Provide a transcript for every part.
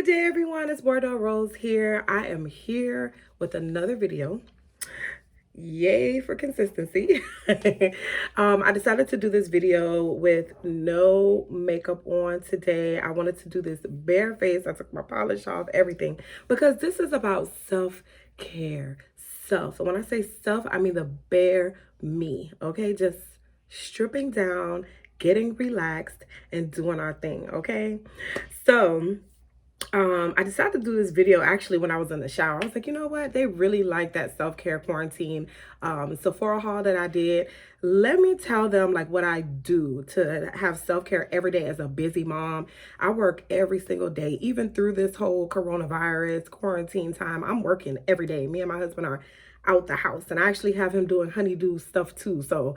day, everyone. It's Bordeaux Rose here. I am here with another video. Yay for consistency. I decided to do this video with no makeup on today. I wanted to do this bare face. I took my polish off, everything, because this is about self-care. Self. So when I say self, I mean the bare me, okay? Just stripping down, getting relaxed, and doing our thing, okay? So I decided to do this video actually when I was in the shower. I was like, you know what? They really like that self-care quarantine Sephora haul that I did. Let me tell them like what I do to have self-care every day as a busy mom. I work every single day, even through this whole coronavirus quarantine time. I'm working every day. Me and my husband are out the house, and I actually have him doing honeydew stuff too. So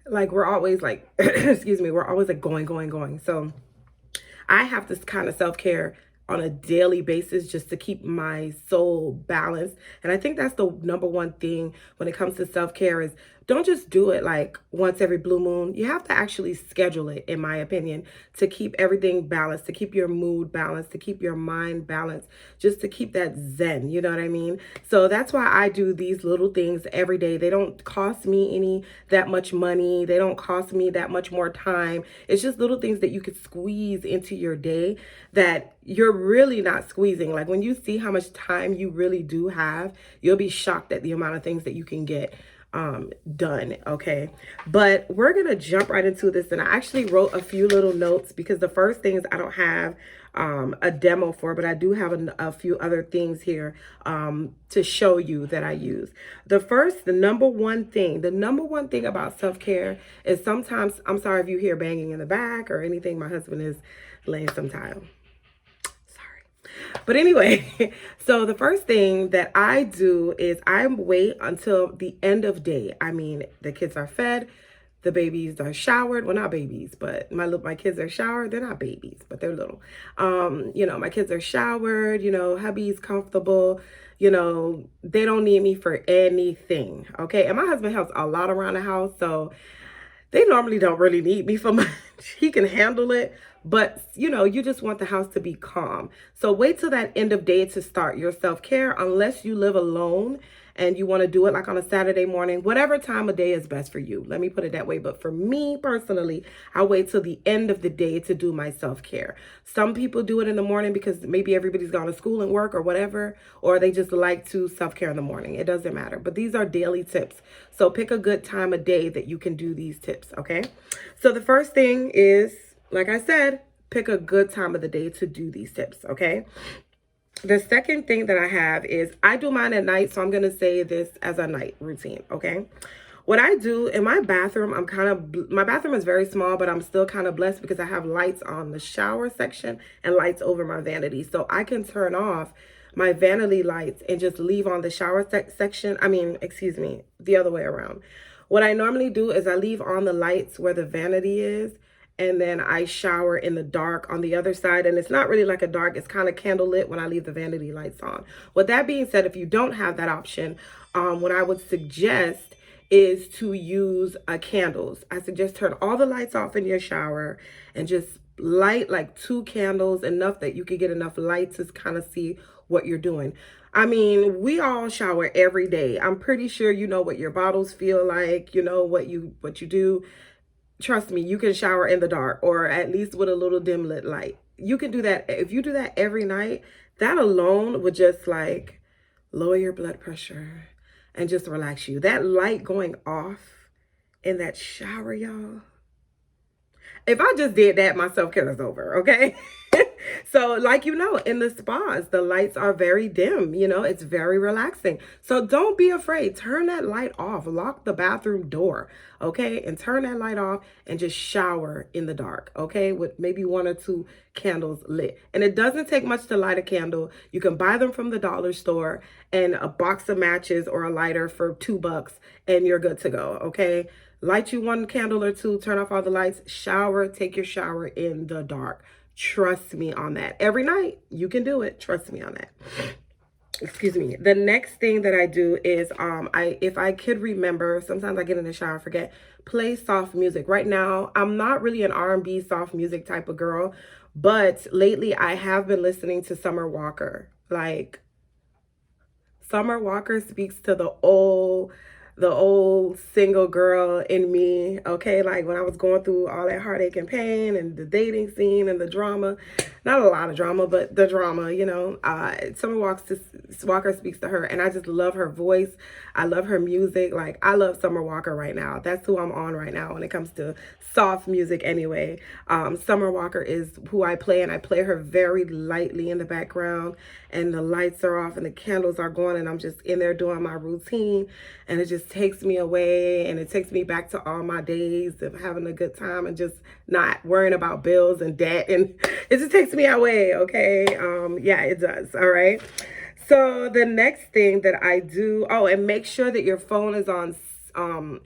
like we're always like, excuse me, we're always like going. So I have this kind of self-care on a daily basis just to keep my soul balanced. And I think that's the number one thing when it comes to self-care is don't just do it like once every blue moon. You have to actually schedule it, in my opinion, to keep everything balanced, to keep your mood balanced, to keep your mind balanced, just to keep that zen, you know what I mean? So that's why I do these little things every day. They don't cost me that much money. They don't cost me that much more time. It's just little things that you could squeeze into your day that you're really not squeezing. Like when you see how much time you really do have, you'll be shocked at the amount of things that you can get done. Okay, but we're gonna jump right into this, and I actually wrote a few little notes because the first things I don't have a demo for, but I do have a few other things here to show you that I use. The number one thing about self-care is sometimes, I'm sorry if you hear banging in the back or anything, my husband is laying some tile. But anyway, so the first thing that I do is I wait until the end of day. I mean, the kids are fed, the babies are showered. Well, not babies, but my kids are showered. They're not babies, but they're little. My kids are showered, hubby's comfortable. They don't need me for anything. Okay. And my husband helps a lot around the house. So they normally don't really need me for much. He can handle it. But, you just want the house to be calm. So wait till that end of day to start your self-care, unless you live alone and you want to do it like on a Saturday morning, whatever time of day is best for you. Let me put it that way. But for me personally, I wait till the end of the day to do my self-care. Some people do it in the morning because maybe everybody's gone to school and work or whatever, or they just like to self-care in the morning. It doesn't matter. But these are daily tips. So pick a good time of day that you can do these tips, okay? So the first thing is, like I said, pick a good time of the day to do these tips, okay? The second thing that I have is I do mine at night, so I'm going to say this as a night routine, okay? What I do in my bathroom, my bathroom is very small, but I'm still kind of blessed because I have lights on the shower section and lights over my vanity. So I can turn off my vanity lights and just leave on the shower section. The other way around. What I normally do is I leave on the lights where the vanity is, and then I shower in the dark on the other side. And it's not really like a dark, it's kind of candlelit when I leave the vanity lights on. With that being said, if you don't have that option, what I would suggest is to use candles. I suggest turn all the lights off in your shower and just light like 2 candles, enough that you can get enough light to kind of see what you're doing. I mean, we all shower every day. I'm pretty sure you know what your bottles feel like, what you do. Trust me, you can shower in the dark or at least with a little dim lit light. You can do that. If you do that every night, that alone would just like lower your blood pressure and just relax you. That light going off in that shower, y'all. If I just did that, my self-care is over, okay? So like, in the spas, the lights are very dim, it's very relaxing. So don't be afraid. Turn that light off. Lock the bathroom door, okay? And turn that light off and just shower in the dark, okay? With maybe 1 or 2 candles lit. And it doesn't take much to light a candle. You can buy them from the dollar store and a box of matches or a lighter for $2 and you're good to go, okay? Light you 1 candle or 2, turn off all the lights, shower, take your shower in the dark. Trust me on that. Every night, you can do it. Trust me on that. Excuse me. The next thing that I do is, if I could remember, sometimes I get in the shower, I forget, play soft music. Right now, I'm not really an R&B soft music type of girl, But lately I have been listening to Summer Walker. Like, Summer Walker speaks to the old single girl in me, okay? Like when I was going through all that heartache and pain and the dating scene and the drama. Not a lot of drama, but the drama, you know. Walker speaks to her, and I just love her voice. I love her music. Like, I love Summer Walker right now. That's who I'm on right now when it comes to soft music anyway. Summer Walker is who I play, and I play her very lightly in the background, and the lights are off and the candles are going, and I'm just in there doing my routine, and it just takes me away, and it takes me back to all my days of having a good time and just not worrying about bills and debt, and it just takes me away, okay? Yeah, it does, all right? So the next thing that I do, oh, and make sure that your phone is on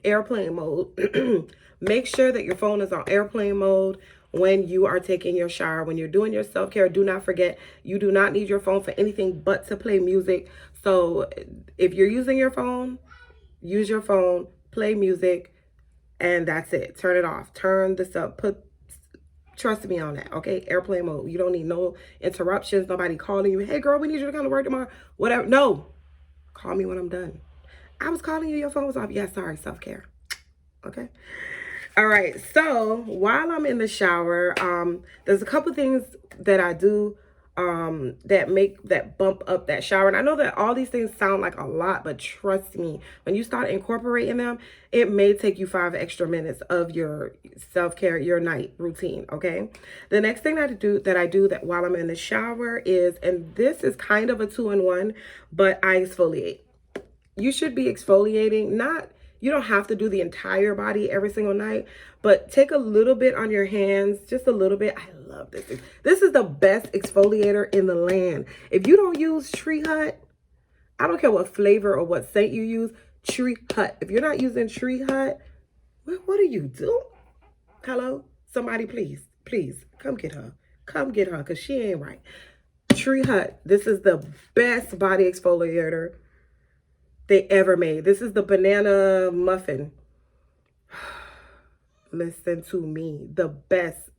airplane mode. Make sure that your phone is on airplane mode when you are taking your shower. When you're doing your self-care, do not forget, you do not need your phone for anything but to play music. So if you're using your phone, use your phone, play music, and that's it. Turn it off. Turn this up. Trust me on that, okay? Airplane mode. You don't need no interruptions. Nobody calling you. Hey, girl, we need you to come to work tomorrow. Whatever. No. Call me when I'm done. I was calling you. Your phone was off. Yeah, sorry. Self-care. Okay? All right. So while I'm in the shower, there's a couple things that I do that bump up that shower. And I know that all these things sound like a lot, but trust me, when you start incorporating them, it may take you 5 extra minutes of your self-care, your night routine, okay? The next thing that I do that while I'm in the shower is, and this is kind of a 2-in-1, but I exfoliate. You should be exfoliating, you don't have to do the entire body every single night, but take a little bit on your hands, just a little bit. I love this. This is the best exfoliator in the land. If you don't use Tree Hut, I don't care what flavor or what scent you use, Tree Hut. If you're not using Tree Hut, what are you doing? Hello? Somebody please, come get her. Come get her, because she ain't right. Tree Hut, this is the best body exfoliator they ever made. This is the banana muffin. Listen to me. The best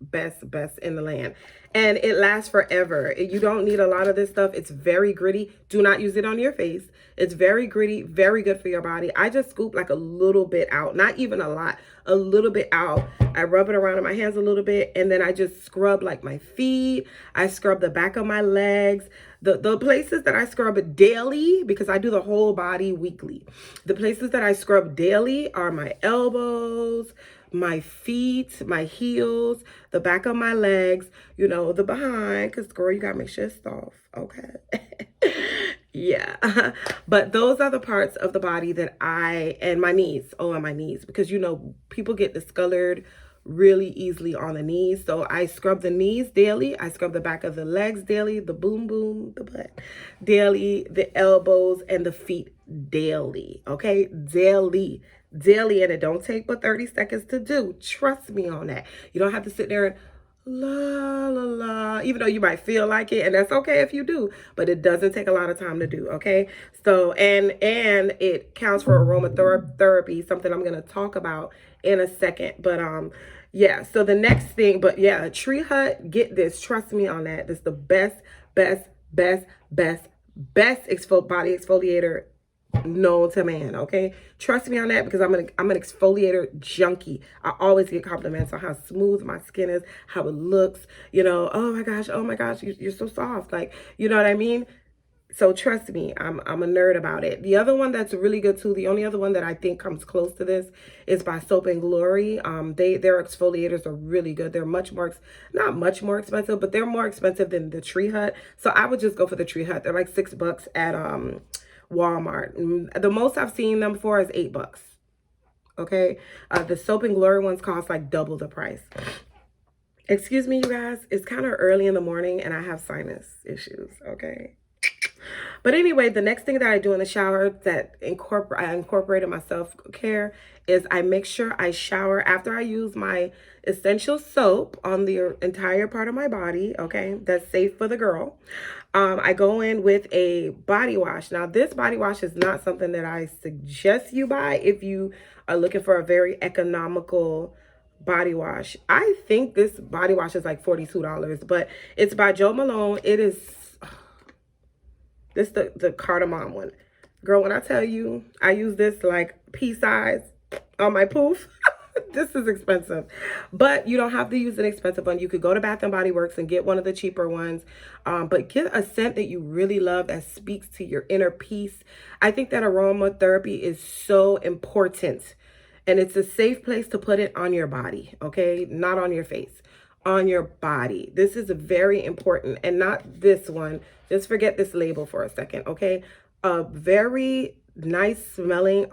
in the land. And it lasts forever. You don't need a lot of this stuff. It's very gritty. Do not use it on your face. It's very gritty, very good for your body. I just scoop like a little bit out. Not even a lot. A little bit out. I rub it around in my hands a little bit. And then I just scrub like my feet. I scrub the back of my legs. The places that I scrub daily, because I do the whole body weekly. The places that I scrub daily are my elbows, my feet, my heels, the back of my legs, you know, the behind, because girl, you gotta make sure it's soft, okay? Yeah, but those are the parts of the body that and my knees, and my knees, because you know, people get discolored really easily on the knees. So I scrub the knees daily. I scrub the back of the legs daily, the boom, the butt daily, the elbows and the feet daily. Okay, daily. And it don't take but 30 seconds to do. Trust me on that. You don't have to sit there and la la la, even though you might feel like it, and that's okay if you do, but it doesn't take a lot of time to do. Okay, so and it counts for aromatherapy, something I'm going to talk about in a second. But yeah, so the next thing, but yeah, Tree Hut, get this, trust me on that. This is the best body exfoliator known to man, okay? Trust me on that, because I'm an exfoliator junkie. I always get compliments on how smooth my skin is, how it looks, you know. Oh my gosh, you're so soft, like, you know what I mean? So trust me, I'm a nerd about it. The other one that's really good too, the only other one that I think comes close to this is by Soap and Glory. Their exfoliators are really good. They're not much more expensive, but they're more expensive than the Tree Hut. So I would just go for the Tree Hut. They're like $6 at Walmart. The most I've seen them for is $8. Okay, the Soap and Glory ones cost like double the price. Excuse me, you guys. It's kind of early in the morning and I have sinus issues. Okay. But anyway, the next thing that I do in the shower that I incorporated my self-care is I make sure I shower after I use my essential soap on the entire part of my body, okay? That's safe for the girl. I go in with a body wash. Now, this body wash is not something that I suggest you buy if you are looking for a very economical body wash. I think this body wash is like $42, but it's by Jo Malone. It is this the cardamom one. Girl, when I tell you I use this like pea size on my poof, this is expensive. But you don't have to use an expensive one. You could go to Bath and Body Works and get one of the cheaper ones. But get a scent that you really love that speaks to your inner peace. I think that aromatherapy is so important. And it's a safe place to put it on your body, okay? Not on your face, on your body. This is very important, and not this one. Just forget this label for a second, okay? A very nice smelling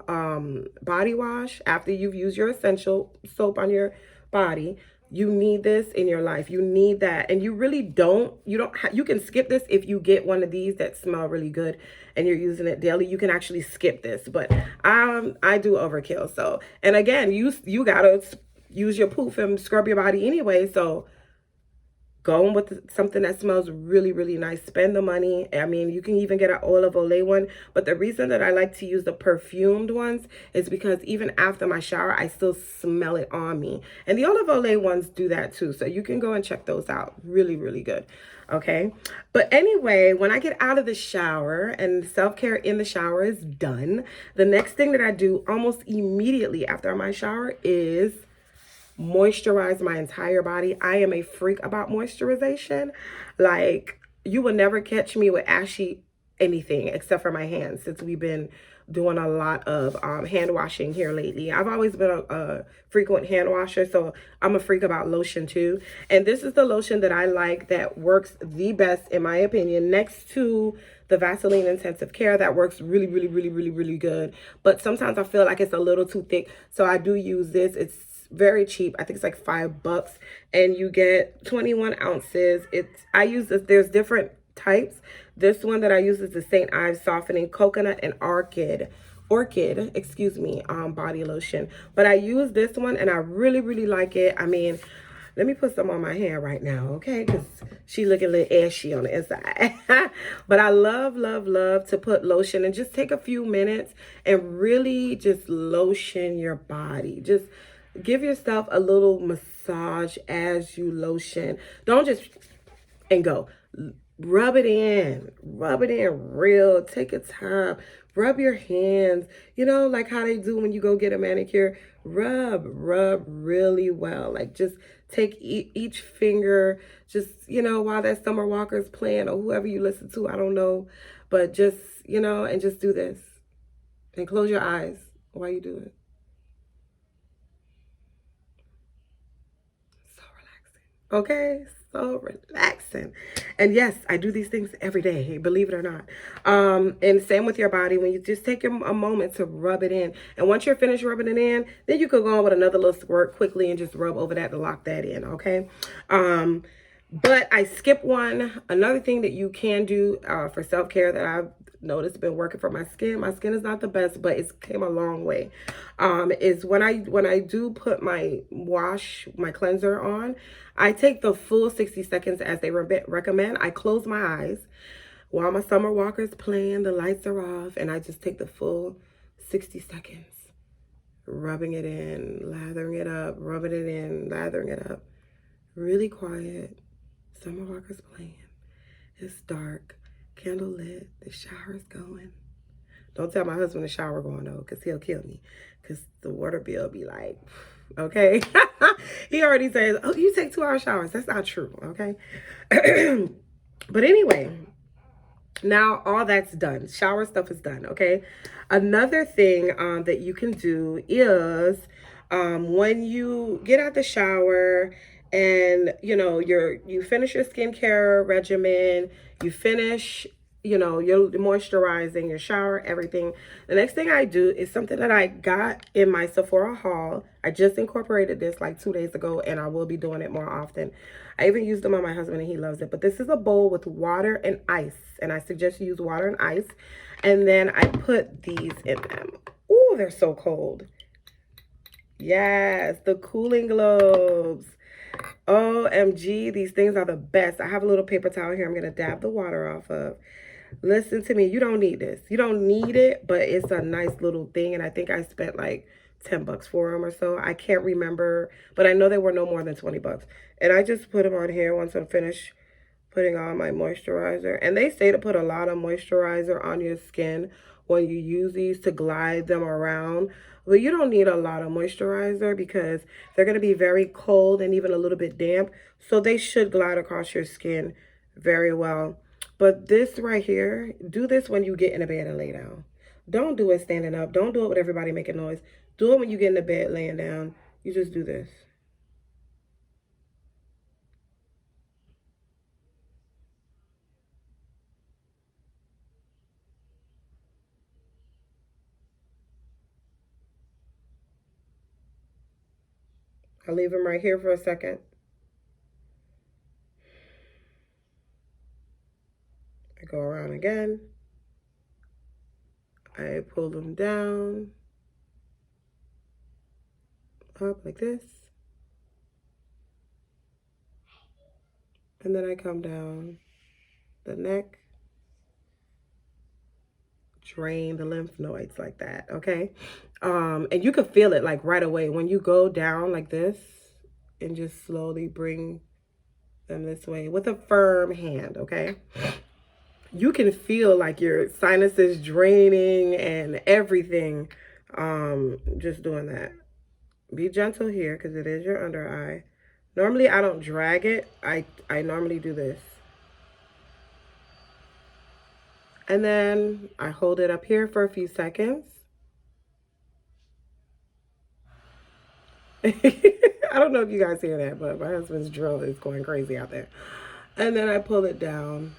body wash after you've used your essential soap on your body. You need this in your life. You need that. And you really don't, you can skip this if you get one of these that smell really good and you're using it daily. You can actually skip this, but I do overkill. So, and again, you gotta use your poof and scrub your body anyway. So go with something that smells really, really nice. Spend the money. I mean, you can even get an Oil of Olay one. But the reason that I like to use the perfumed ones is because even after my shower, I still smell it on me. And the Oil of Olay ones do that too. So you can go and check those out. Really, really good. Okay. But anyway, when I get out of the shower and self-care in the shower is done, the next thing that I do almost immediately after my shower is moisturize my entire body. I am a freak about moisturization. Like, you will never catch me with ashy anything except for my hands, since we've been doing a lot of hand washing here lately. I've always been a frequent hand washer, so I'm a freak about lotion too. And this is the lotion that I like that works the best, in my opinion, next to the Vaseline Intensive Care. That works really, really, really, really, really good. But sometimes I feel like it's a little too thick, so I do use this. It's very cheap. I think it's like $5, and you get 21 ounces. I use this. There's different types. This one that I use is the St. Ives Softening Coconut and Orchid, excuse me, body lotion. But I use this one and I really, really like it. I mean, let me put some on my hand right now, okay? Because she looking a little ashy on the inside. But I love, love, love to put lotion and just take a few minutes and really just lotion your body. Just give yourself a little massage as you lotion. Don't just and go. Rub it in real. Take your time. Rub your hands. You know, like how they do when you go get a manicure. Rub really well. Like, just take each finger, just, you know, while that Summer Walker's playing, or whoever you listen to, I don't know. But just, you know, and just do this. And close your eyes while you do it. Okay, so relaxing. And yes, I do these things every day, believe it or not. And same with your body. When you just take a moment to rub it in, and once you're finished rubbing it in, then you could go on with another little squirt quickly and just rub over that to lock that in. Okay. But I skip one. Another thing that you can do for self-care that I've noticed been working for my skin. My skin is not the best, but it's came a long way. Is when I do put my cleanser on, I take the full 60 seconds as they recommend. I close my eyes while my Summer Walker's playing, the lights are off, and I just take the full 60 seconds, rubbing it in, lathering it up, rubbing it in, lathering it up. Really quiet. Summer Walker's playing. It's dark. Candle lit. The shower's going. Don't tell my husband the shower going though, because he'll kill me. Because the water bill be like, okay. He already says, oh, you take 2-hour showers. That's not true, okay? But anyway, now all that's done. Shower stuff is done, okay? Another thing that you can do is when you get out the shower and, you know, you finish your skincare regimen, you finish, you know, you're moisturizing, your shower, everything. The next thing I do is something that I got in my Sephora haul. I just incorporated this like 2 days ago, and I will be doing it more often. I even used them on my husband, and he loves it. But this is a bowl with water and ice, and I suggest you use water and ice. And then I put these in them. Ooh, they're so cold. Yes, the cooling globes. OMG, these things are the best. I have a little paper towel here I'm going to dab the water off of. Listen to me. You don't need this. You don't need it, but it's a nice little thing. And I think I spent like 10 bucks for them or so. I can't remember, but I know they were no more than 20 bucks. And I just put them on here once I'm finished putting on my moisturizer. And they say to put a lot of moisturizer on your skin when you use these to glide them around. But you don't need a lot of moisturizer because they're going to be very cold and even a little bit damp. So they should glide across your skin very well. But this right here, do this when you get in the bed and lay down. Don't do it standing up. Don't do it with everybody making noise. Do it when you get in the bed laying down. You just do this. I'll leave them right here for a second. I go around again. I pull them down, up like this. And then I come down the neck, drain the lymph nodes like that, okay? And you can feel it like right away when you go down like this and just slowly bring them this way with a firm hand, okay? You can feel like your sinuses draining and everything just doing that. Be gentle here because it is your under eye. Normally I don't drag it. I normally do this. And then I hold it up here for a few seconds. I don't know if you guys hear that, but my husband's drill is going crazy out there. And then I pull it down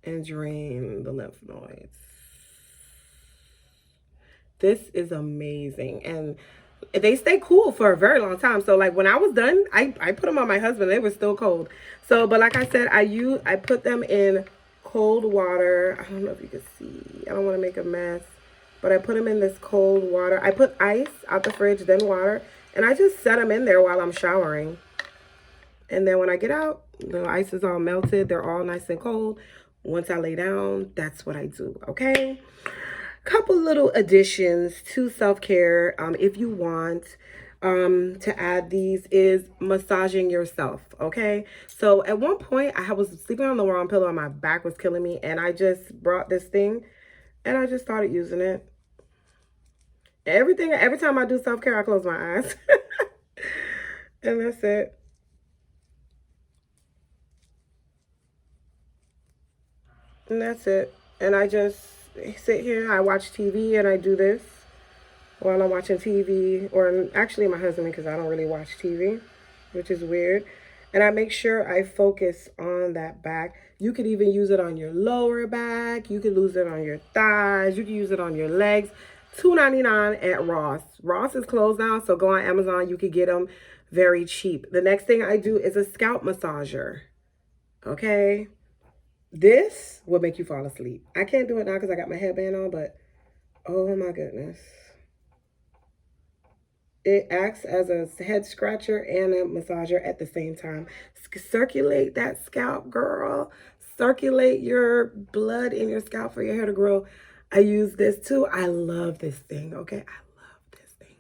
and drain the lymph nodes. This is amazing. And they stay cool for a very long time. So like when I was done, I put them on my husband. They were still cold. So, but like I said, I put them in cold water. I don't know if you can see. I don't want to make a mess. But I put them in this cold water. I put ice out the fridge, then water. And I just set them in there while I'm showering. And then when I get out, the ice is all melted. They're all nice and cold. Once I lay down, that's what I do, okay? Couple little additions to self-care if you want to add these is massaging yourself, okay? So at one point, I was sleeping on the wrong pillow and my back was killing me. And I just brought this thing and I just started using it. Every time I do self-care, I close my eyes. And that's it. And that's it. And I just sit here, I watch TV and I do this while I'm watching TV. Or actually my husband, because I don't really watch TV, which is weird. And I make sure I focus on that back. You could even use it on your lower back. You could use it on your thighs. You can use it on your legs. $2.99 at Ross. Ross is closed now, so go on Amazon. You could get them very cheap. The next thing I do is a scalp massager. Okay? This will make you fall asleep. I can't do it now because I got my headband on, but oh my goodness. It acts as a head scratcher and a massager at the same time. Circulate that scalp, girl. Circulate your blood in your scalp for your hair to grow. I use this too. I love this thing, okay? I love this thing.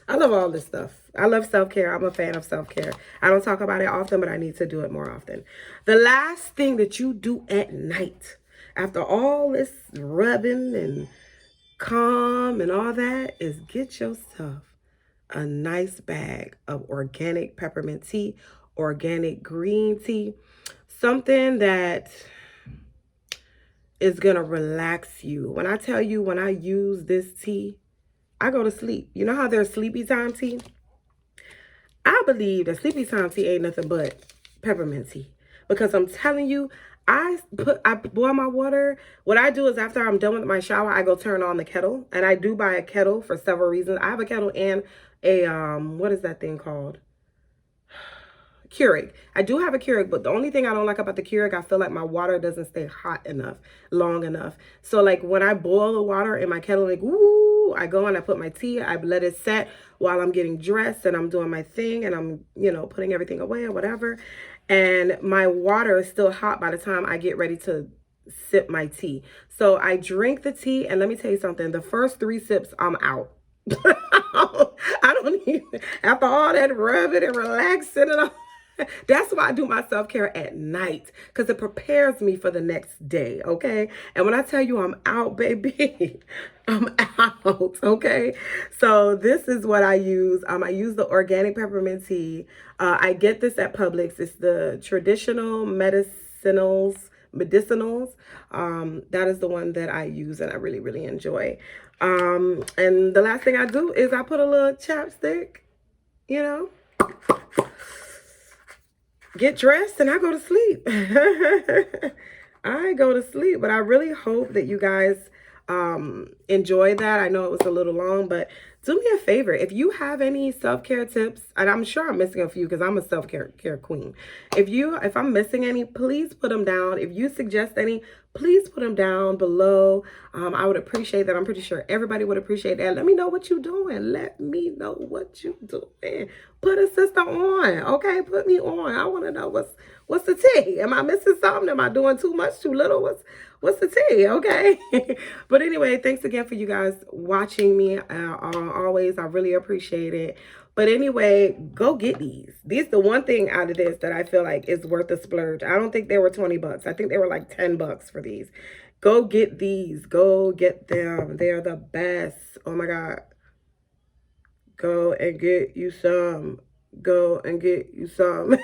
I love all this stuff. I love self-care. I'm a fan of self-care. I don't talk about it often, but I need to do it more often. The last thing that you do at night, after all this rubbing and calm and all that, is get yourself a nice bag of organic peppermint tea, organic green tea, something that is gonna relax you. When I tell you, when I use this tea, I go to sleep. You know how there's sleepy time tea? I believe that sleepy time tea ain't nothing but peppermint tea. Because I'm telling you, I boil my water. What I do is after I'm done with my shower, I go turn on the kettle. And I do buy a kettle for several reasons. I have a kettle and a, what is that thing called? Keurig. I do have a Keurig, but the only thing I don't like about the Keurig, I feel like my water doesn't stay hot enough, long enough. So like when I boil the water in my kettle, like, ooh, I go and I put my tea, I let it set while I'm getting dressed and I'm doing my thing and I'm, you know, putting everything away or whatever. And my water is still hot by the time I get ready to sip my tea. So I drink the tea and let me tell you something, the first 3 sips, I'm out. I don't even, after all that rubbing and relaxing and all, that's why I do my self-care at night, because it prepares me for the next day, okay? And when I tell you I'm out, baby, I'm out, okay? So this is what I use. I use the organic peppermint tea. I get this at Publix. It's the traditional medicinals. That is the one that I use and I really, really enjoy. And the last thing I do is I put a little chapstick, you know, get dressed, and I go to sleep. I go to sleep, but I really hope that you guys enjoy that. I know it was a little long, but do me a favor. If you have any self-care tips, and I'm sure I'm missing a few because I'm a self-care queen. If I'm missing any, please put them down. If you suggest any, please put them down below. I would appreciate that. I'm pretty sure everybody would appreciate that. Let me know what you're doing. Let me know what you're doing. Put a sister on, okay? Put me on. I want to know what's the tea. Am I missing something? Am I doing too much, too little? What's the tea, okay? But anyway, thanks again for you guys watching me. Always, I really appreciate it. But anyway, go get these. These the one thing out of this that I feel like is worth a splurge. I don't think they were 20 bucks. I think they were like 10 bucks for these. Go get these. Go get them. They're the best. Oh my God. Go and get you some. Go and get you some.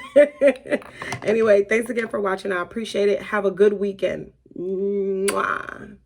Anyway, thanks again for watching. I appreciate it. Have a good weekend. Mwah.